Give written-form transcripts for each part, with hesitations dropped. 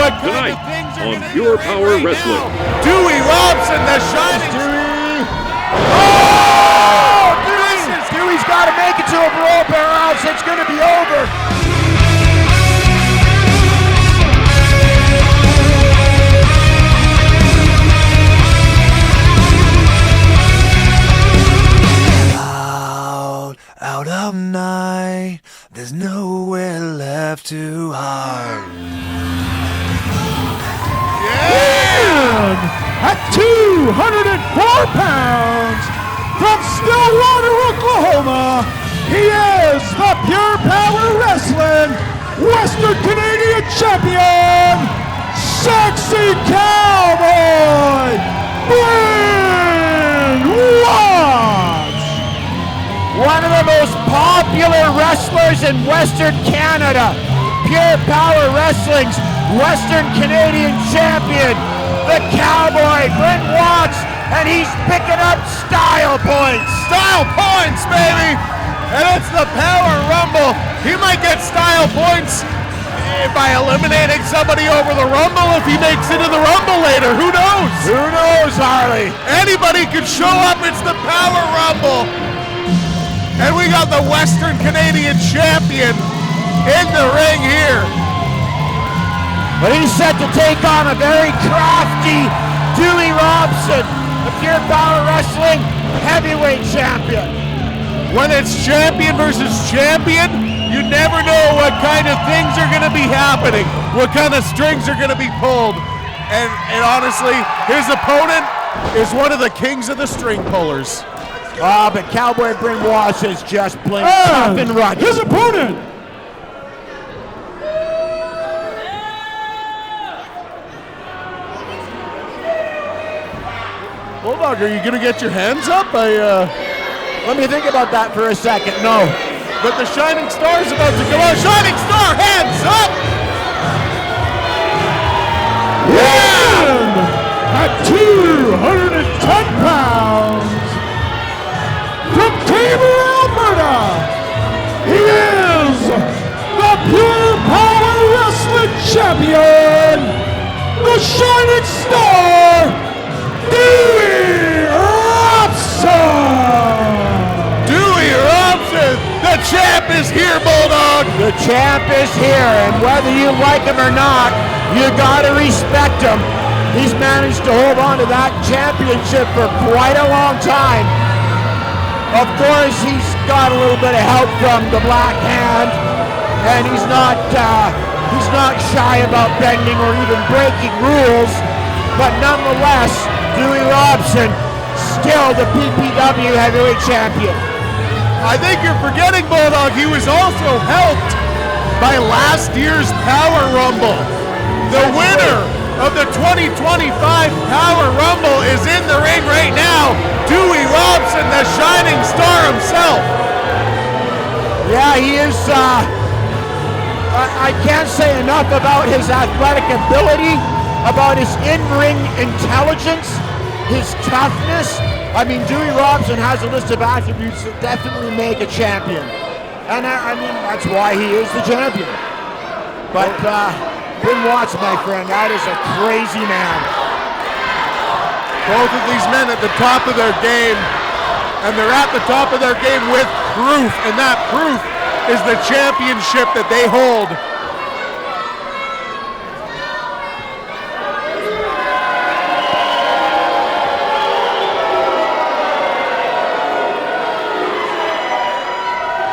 what kind of things are going to Pure Power Wrestling. Dewey Robson, the shining. Dewey. Oh! Dewey's got to make it to a rope, or else it's going to be over. Out of night, there's nowhere left to hide. And at 204 pounds, from Stillwater, Oklahoma, he is the Pure Power Wrestling Western Canadian Champion, Sexy Cowboy, Bryn Watts. One of the most popular wrestlers in Western Canada, Pure Power Wrestling's Western Canadian Champion, the Cowboy, Bryn Watts, and he's picking up style points. Style points, baby! And it's the Power Rumble. He might get style points by eliminating somebody over the Rumble if he makes it to the Rumble later. Who knows? Who knows, Harley? Anybody could show up. It's the Power Rumble. And we got the Western Canadian Champion in the ring here. But he's set to take on a very crafty Dewey Robson, the Pure Power Wrestling Heavyweight Champion. When it's champion versus champion, you never know what kind of things are going to be happening, what kind of strings are going to be pulled. And honestly, his opponent is one of the kings of the string pullers. But Cowboy Bryn Watts is just plain tough and rugged. His opponent. Bulldog, are you going to get your hands up? Let me think about that for a second. No. But the Shining Star's about to come out. Shining Star, hands up! And at 210 pounds, from Taber, Alberta, he is the Pure Power Wrestling Champion, the Shining Star, Dewey Robson. Dewey Robson, the champ is here, Bulldog. The champ is here, and whether you like him or not, you gotta respect him. He's managed to hold on to that championship for quite a long time. Of course, he's got a little bit of help from the Black Hand, and he's not shy about bending or even breaking rules. But nonetheless, Dewey Robson, still the PPW Heavyweight Champion. I think you're forgetting, Bulldog, he was also helped by last year's Power Rumble. The winner of the 2025 Power Rumble is in the ring right now. Dewey Robson, the Shining Star himself. Yeah, he is, I can't say enough about his athletic ability, about his in-ring intelligence, his toughness. I mean, Dewey Robson has a list of attributes that definitely make a champion. And I mean, that's why he is the champion. But Bryn Watts, my friend, that is a crazy man. Both of these men at the top of their game, and they're at the top of their game with proof, and that proof is the championship that they hold.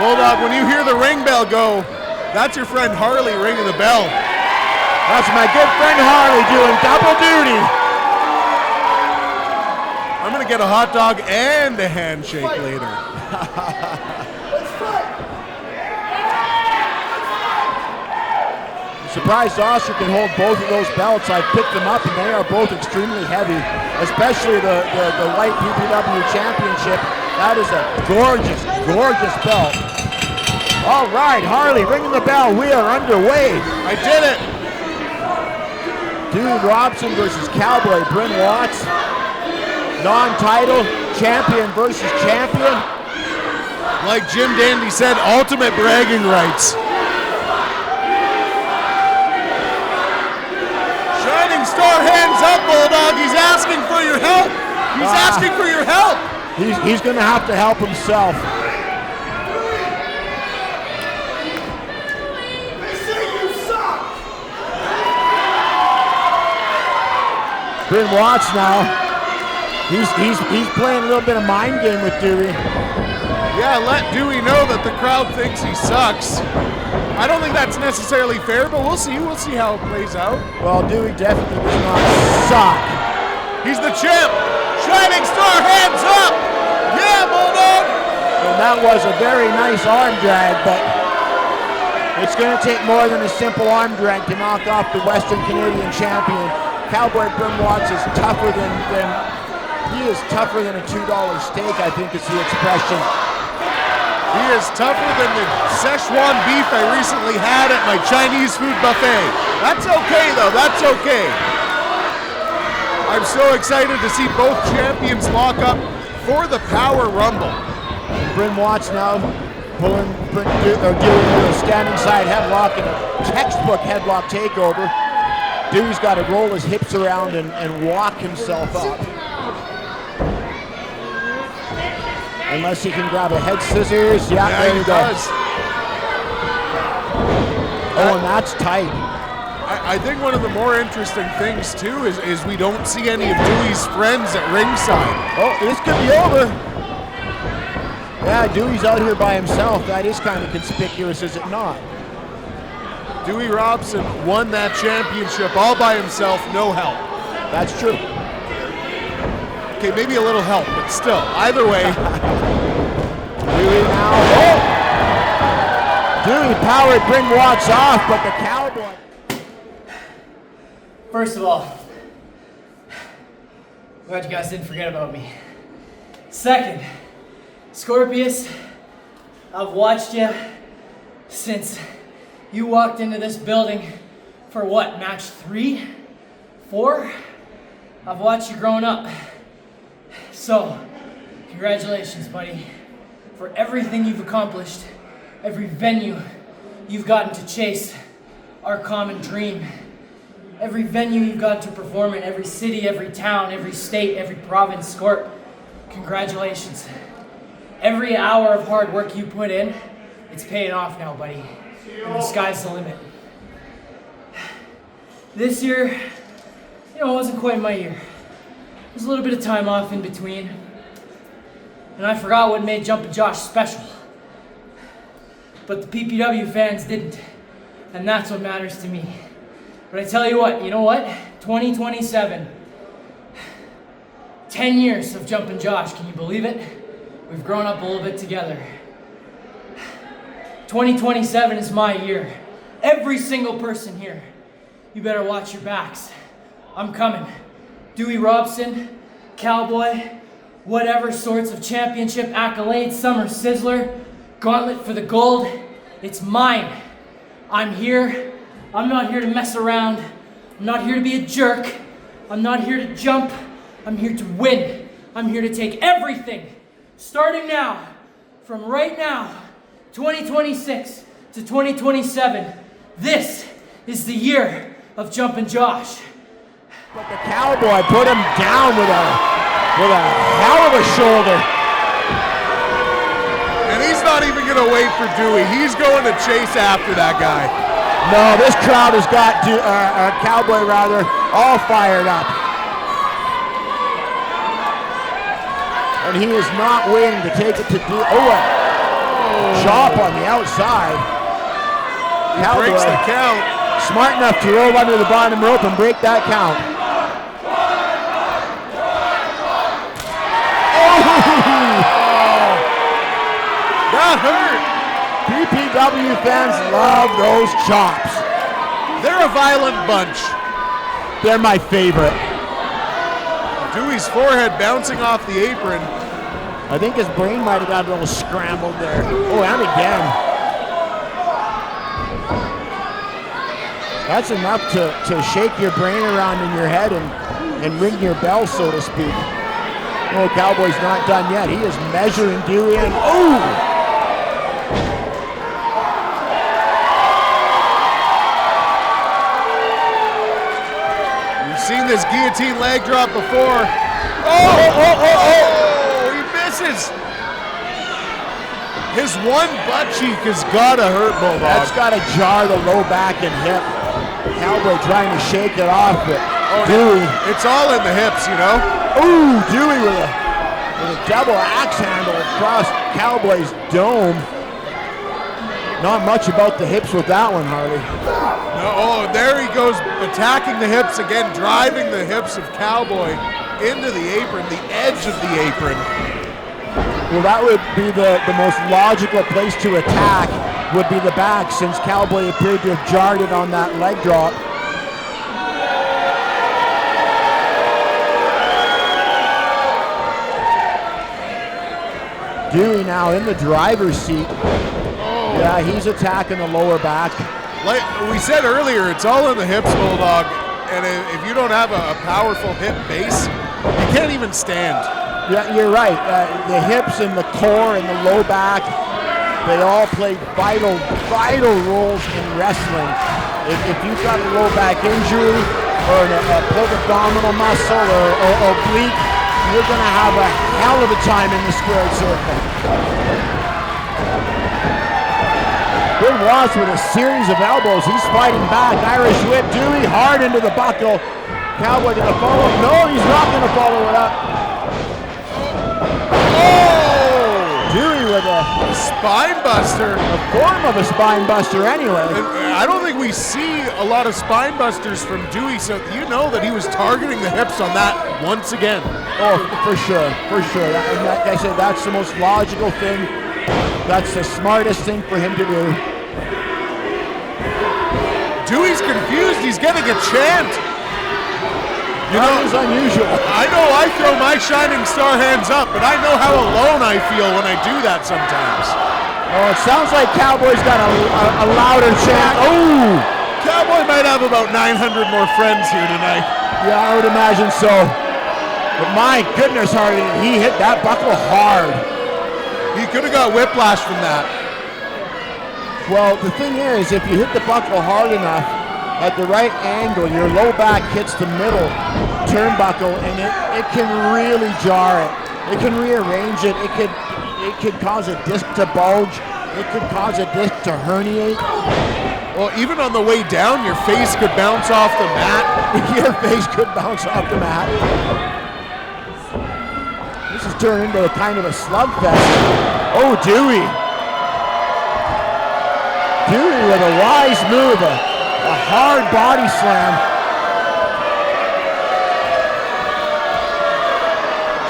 Bulldog, when you hear the ring bell go, that's your friend Harley ringing the bell. That's my good friend Harley doing double duty. I'm gonna get a hot dog and a handshake later. I'm surprised Oscar can hold both of those belts. I've picked them up and they are both extremely heavy, especially the light PPW Championship. That is a gorgeous, gorgeous belt. All right, Harley ringing the bell. We are underway. I did it. Dewey Robson versus Cowboy Bryn Watts. Non-title champion versus champion. Like Jim Dandy said, ultimate bragging rights. Bulldog. He's asking for your help. He's asking for your help. He's going to have to help himself. They say you suck. Bryn Watts now. He's playing a little bit of mind game with Dewey. Yeah, let Dewey know that the crowd thinks he sucks. I don't think that's necessarily fair, but we'll see. We'll see how it plays out. Well, Dewey definitely does not suck. He's the champ. Shining Star, hands up. Yeah, Bulldog. And that was a very nice arm drag, but it's going to take more than a simple arm drag to knock off the Western Canadian champion. Cowboy Bryn Watts is tougher than he is tougher than a $2 steak, I think is the expression. He is tougher than the Szechuan beef I recently had at my Chinese food buffet. That's okay, though. That's okay. I'm so excited to see both champions lock up for the Power Rumble. Bryn Watts now doing a standing side headlock and a textbook headlock takeover. Dewey's got to roll his hips around and walk himself up. Unless he can grab a head scissors. Yeah, there you go. Oh, and that's tight. I think one of the more interesting things, too, is we don't see any of Dewey's friends at ringside. Oh, this could be over. Yeah, Dewey's out here by himself. That is kind of conspicuous, is it not? Dewey Robson won that championship all by himself, no help. That's true. Okay, maybe a little help, but still, either way. Dewey now. Oh! Dewey powered Bryn Watts off, but the Cowboy. First of all, glad you guys didn't forget about me. Second, Scorpius, I've watched you since you walked into this building for what, match 3? 4? I've watched you growing up. So, congratulations, buddy, for everything you've accomplished, every venue you've gotten to chase our common dream, every venue you've gotten to perform in, every city, every town, every state, every province, Scorp. Congratulations. Every hour of hard work you put in, it's paying off now, buddy. And the sky's the limit. This year, it wasn't quite my year. There's a little bit of time off in between. And I forgot what made Jumpin' Josh special. But the PPW fans didn't. And that's what matters to me. But I tell you what, 2027. 10 years of Jumpin' Josh, can you believe it? We've grown up a little bit together. 2027 is my year. Every single person here, you better watch your backs. I'm coming. Dewey Robson, Cowboy, whatever sorts of championship accolades, Summer Sizzler, Gauntlet for the Gold, it's mine. I'm here. I'm not here to mess around. I'm not here to be a jerk. I'm not here to jump. I'm here to win. I'm here to take everything, starting now, from right now, 2026 to 2027. This is the year of Jumpin' Josh. But the Cowboy put him down with a hell of a shoulder. And he's not even going to wait for Dewey. He's going to chase after that guy. No, this crowd has got Cowboy rather all fired up. And he is not waiting to take it to Dewey. Oh, a chop on the outside. Cowboy Breaks the count. smart enough to roll under the bottom rope and break that count. That hurt. PPW fans love those chops. They're a violent bunch. They're my favorite. Dewey's forehead bouncing off the apron. I think his brain might have got a little scrambled there. Oh, and again. That's enough to shake your brain around in your head and ring your bell, so to speak. Oh, Cowboy's not done yet. He is measuring Dewey and oh! seen this guillotine leg drop before. Oh, he misses. His one butt cheek has gotta hurt, Bulldog. That's gotta jar the low back and hip. Cowboy trying to shake it off, but Dewey. It's all in the hips, you know? Ooh, Dewey with a double axe handle across Cowboy's dome. Not much about the hips with that one, Harley. No, oh, there he goes, attacking the hips again, driving the hips of Cowboy into the apron, the edge of the apron. Well, that would be the most logical place to attack, would be the back, since Cowboy appeared to have jarred it on that leg drop. Dewey now in the driver's seat. Yeah, he's attacking the lower back. Like we said earlier, it's all in the hips, Bulldog. And if you don't have a powerful hip base, you can't even stand. Yeah, you're right. The hips and the core and the low back, they all play vital roles in wrestling. If you've got a low back injury or a pulled abdominal muscle or oblique, you're going to have a hell of a time in the squared circle. Bryn Watts with a series of elbows. He's fighting back. Irish whip. Dewey hard into the buckle. Cowboy going to follow. No, he's not going to follow it up. Oh! Dewey with a spine buster. A form of a spine buster anyway. I don't think we see a lot of spine busters from Dewey, so you know that he was targeting the hips on that once again. Oh, for sure. And like I said, that's the most logical thing. That's the smartest thing for him to do. Dewey's confused. He's getting a chant. You know, that is unusual. I know I throw my shining star hands up, but I know how alone I feel when I do that sometimes. Oh, it sounds like Cowboy's got a louder chant. Oh! Cowboy might have about 900 more friends here tonight. Yeah, I would imagine so. But my goodness, Harley, he hit that buckle hard. He could have got whiplash from that. Well, the thing is, if you hit the buckle hard enough, at the right angle, your low back hits the middle turnbuckle, and it can really jar it. It can rearrange it. It could cause a disc to bulge. It could cause a disc to herniate. Well, even on the way down, your face could bounce off the mat. Your face could bounce off the mat. This has turned into a kind of a slugfest. Oh, Dewey. Dewey with a wise move, a hard body slam.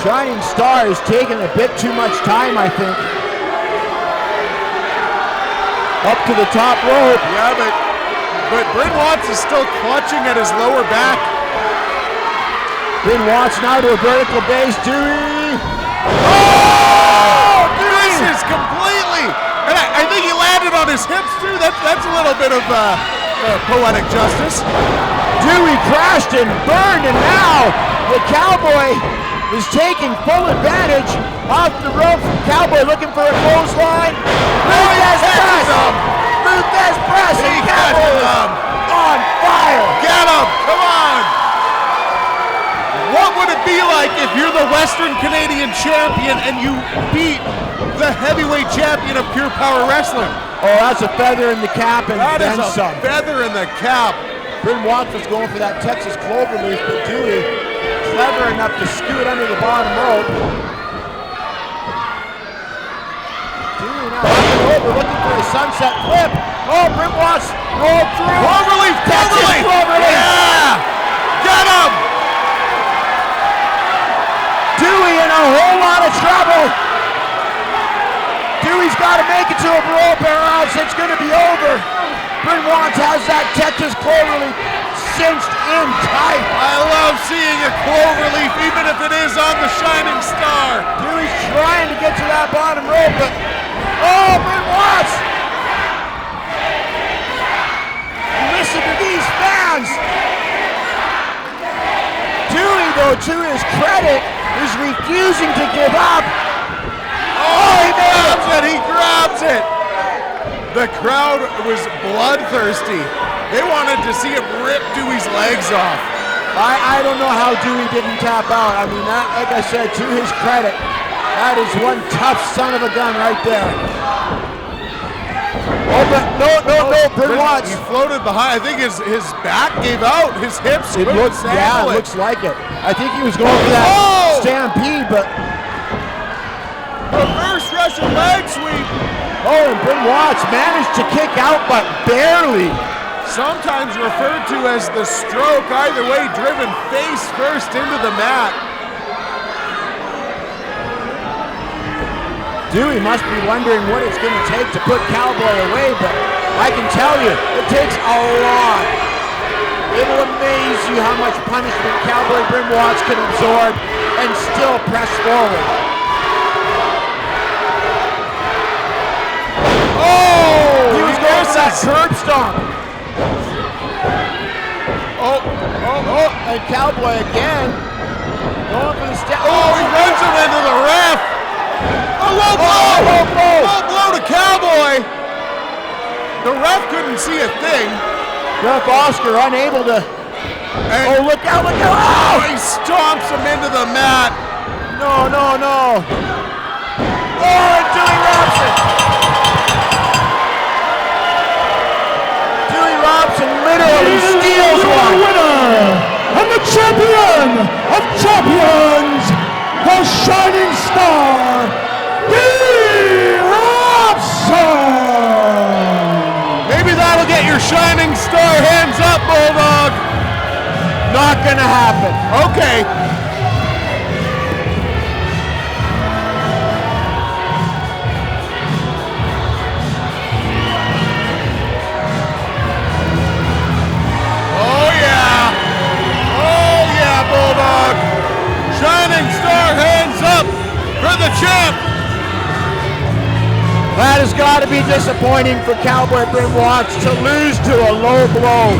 Shining Star is taking a bit too much time, I think. Up to the top rope. Yeah, but Bryn Watts is still clutching at his lower back. Bryn Watts now to a vertical base. Dewey. Oh! Misses completely. And I think he landed on his hips too. That's a little bit of poetic justice. Dewey crashed and burned, and now the Cowboy is taking full advantage off the rope. Cowboy looking for a clothesline. Montez press. Montez press. He And got Cowboy him. on fire. Get him. Come on. What would it be like if you're the Western Canadian champion and you beat the heavyweight champion of Pure Power Wrestling? Oh, that's a feather in the cap and That then is a some. feather in the cap. Bryn Watts was going for that Texas cloverleaf, but Dewey clever enough to scoot under the bottom rope. Dewey now looking over, looking for a sunset flip. Oh, Bryn Watts rolled through. Cloverleaf, Texas cloverleaf. Yeah! Get him! Dewey in a whole lot of trouble. Dewey's got to make it to a rope or else it's going to be over. Bryn Watts has that Texas cloverleaf cinched in tight. I love seeing a cloverleaf, even if it is on the Shining Star. Dewey's trying to get to that bottom rope, but oh, Bryn Watts! Listen to these fans. Dewey, though, to his credit, is refusing to give up. Oh, he grabs it! He grabs it! The crowd was bloodthirsty. They wanted to see him rip Dewey's legs off. I don't know how Dewey didn't tap out. I mean, that, like I said, to his credit, that is one tough son of a gun right there. Oh, but no, Bryn Watts. He floated behind. I think his back gave out. His hips It looks, yeah, it looks like it. I think he was going for that stampede, but reverse Russian leg sweep. oh, and Bryn Watts managed to kick out, but barely. Sometimes referred to as the stroke. Either way, driven face first into the mat. Dewey must be wondering what it's going to take to put Cowboy away, but I can tell you, it takes a lot. It'll amaze you how much punishment Cowboy Bryn Watts can absorb and still press forward. Oh! He was going for that curb stomp. Oh, and Cowboy again, going for the step. Oh, he runs him into the ref. A low blow! Low blow to Cowboy. The ref couldn't see a thing. Ref Oscar unable to. And look out, look out! Oh! he stomps him into the mat. No. Oh, and Dewey Robson. Dewey Robson literally steals one. Winner and the champion of champions, the Shining Star, Dewey Robson. Maybe that'll get your Shining Star hands up, Bulldog. Not gonna happen. Okay. Oh yeah, Bulldog. Shining Star hands up for the champ. That has got to be disappointing for Cowboy Bryn Watts to lose to a low blow.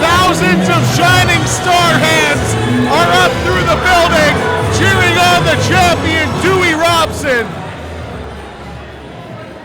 Thousands of Shining Star hands are up through the building, cheering on the champion, Dewey Robson.